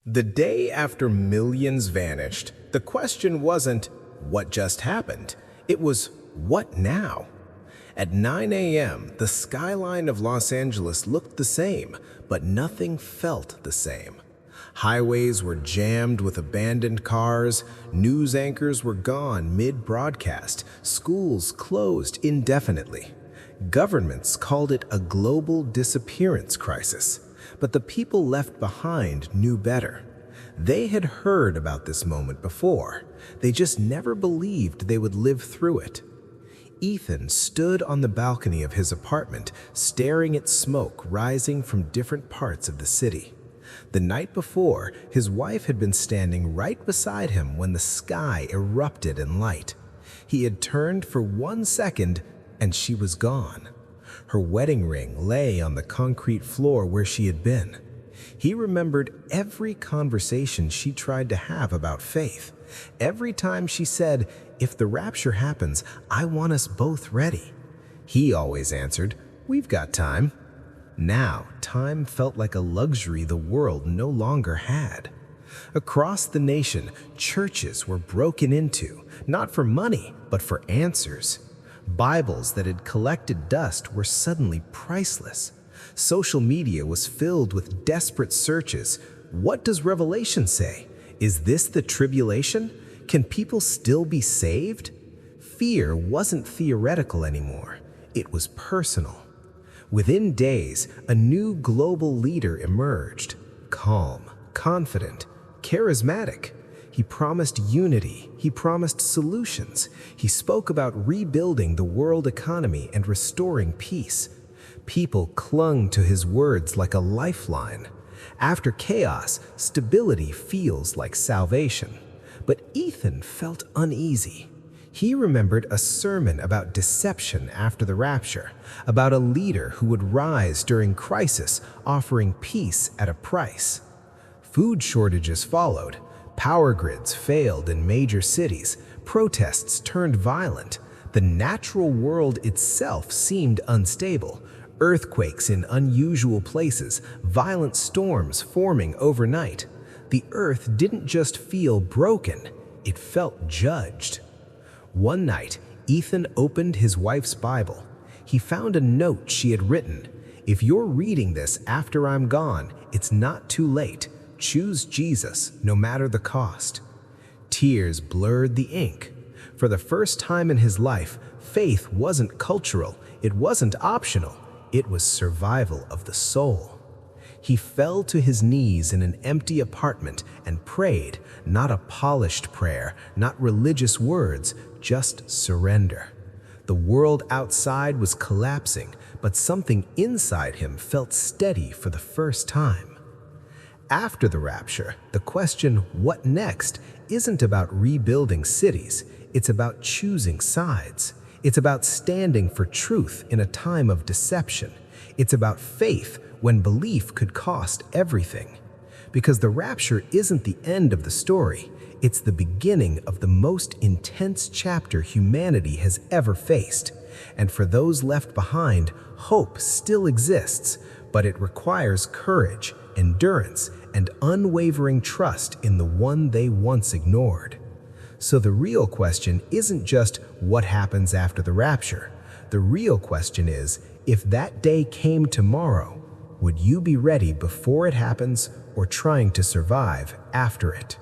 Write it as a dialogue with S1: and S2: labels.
S1: The day after millions vanished, the question wasn't, what just happened? It was, what now? At 9 a.m., the skyline of Los Angeles looked the same, but nothing felt the same. Highways were jammed with abandoned cars, news anchors were gone mid-broadcast, schools closed indefinitely. Governments called it a global disappearance crisis. But the people left behind knew better. They had heard about this moment before. They just never believed they would live through it. Ethan stood on the balcony of his apartment, staring at smoke rising from different parts of the city. The night before, his wife had been standing right beside him when the sky erupted in light. He had turned for 1 second, and she was gone. Her wedding ring lay on the concrete floor where she had been. He remembered every conversation she tried to have about faith. Every time she said, "If the rapture happens, I want us both ready." He always answered, "We've got time." Now, time felt like a luxury the world no longer had. Across the nation, churches were broken into, not for money, but for answers. Bibles that had collected dust were suddenly priceless. Social media was filled with desperate searches. What does Revelation say? Is this the tribulation? Can people still be saved? Fear wasn't theoretical anymore. It was personal. Within days, a new global leader emerged. Calm, confident, charismatic. He promised unity. He promised solutions. He spoke about rebuilding the world economy and restoring peace. People clung to his words like a lifeline. After chaos, stability feels like salvation. But Ethan felt uneasy. He remembered a sermon about deception after the rapture, about a leader who would rise during crisis, offering peace at a price. Food shortages followed. Power grids failed in major cities. Protests turned violent. The natural world itself seemed unstable. Earthquakes in unusual places, violent storms forming overnight. The earth didn't just feel broken, it felt judged. One night, Ethan opened his wife's Bible. He found a note she had written. "If you're reading this after I'm gone, it's not too late. Choose Jesus, no matter the cost." Tears blurred the ink. For the first time in his life, faith wasn't cultural, it wasn't optional, it was survival of the soul. He fell to his knees in an empty apartment and prayed, not a polished prayer, not religious words, just surrender. The world outside was collapsing, but something inside him felt steady for the first time. After the rapture, the question, what next, isn't about rebuilding cities. It's about choosing sides. It's about standing for truth in a time of deception. It's about faith when belief could cost everything. Because the rapture isn't the end of the story. It's the beginning of the most intense chapter humanity has ever faced. And for those left behind, hope still exists, but it requires courage, endurance, and unwavering trust in the one they once ignored. So the real question isn't just what happens after the rapture. The real question is, if that day came tomorrow, would you be ready before it happens or trying to survive after it?